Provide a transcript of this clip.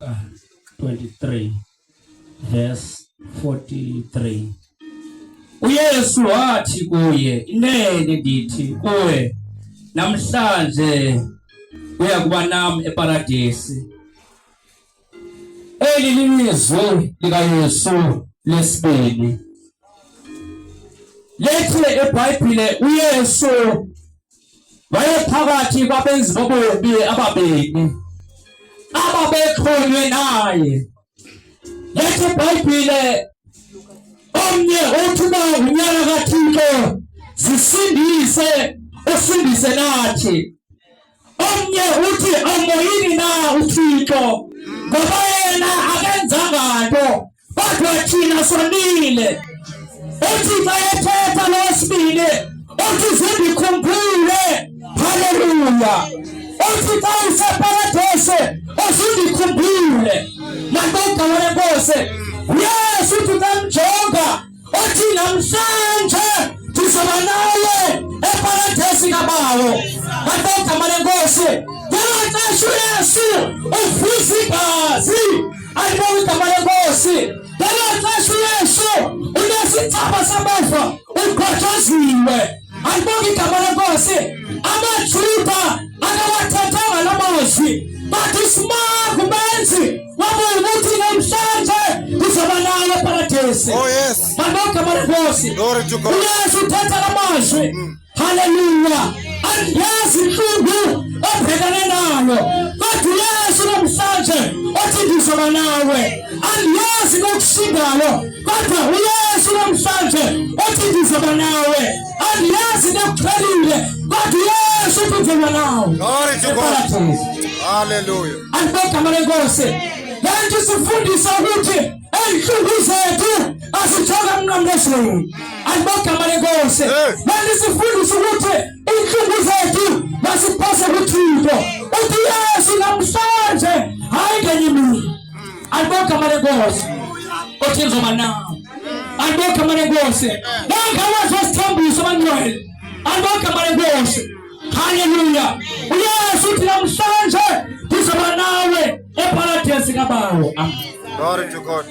23 verse 43. uYesu wathi kuye, inene ndithi kuwe, namhlanje uya kuba nami eparadesi. Eli lilizwi likaYesu lesibili. Lethe eBhayibhile uYesu wayephakathi kwabenzi bobubi ababili ababexhonywe naye. Lethe eBhayibhile omnye uthi uba unyana kaThixo zisindise usindise nathi. Omnye uthi amoyini na uThixo ngoba yena akenzanga nto kodwa thina sonile. Uthi bayethetha losibili uthi zindikhumbule. Haleluya. Uthi xa useparadesi uzindikhumbule. Madoda wenkosi uYesu tutamjonga uthi namhlanje tuzoba naye eparadesi kaBawo. Madoda wenkosi yalaxesha uYesu uvuza igazi. Ayibonga wenkosi yalaxesha uYesu unesithaba sabafa uqhatshaziwe. Ayibonga wenkosi amaJuda akawathethanga la mazwi bathi simaku benzi wabuthi namhlanje kuzoba naye eparadesi. Oh yes. Madoda wenkosi uYesu uthetha la mazwi. Haleluya. Andiyazi inhlungu obhekane nayo kodwa uYesu namhlanje uthi ndizoba nawe. Andiyazi nokusindayo kodwa uYesu namhlanje uthi ndizoba nawe. Andiyazi nokuqhelile kodwa uYesu uthi ndizoba nawe. Glory to God. Hallelujah. Madoda wenkosi yanti sifundisa ukuthi inhlungu zethu asijonga mnqamlezweni. Madoda wenkosi yanti sifundisa ukuthi inhlungu zethu masipase kuThixo. Uthi Yesu namhlanje hayi ngenye imini. Madoda wenkosi uthi ndizoba nawe. Madoda wenkosi nangawazi sithembiso bangcwele. Madoda wenkosi haleluya. uYesu uthi namhlanje ndizoba nawe eparadesi kaBawo. Glory to God.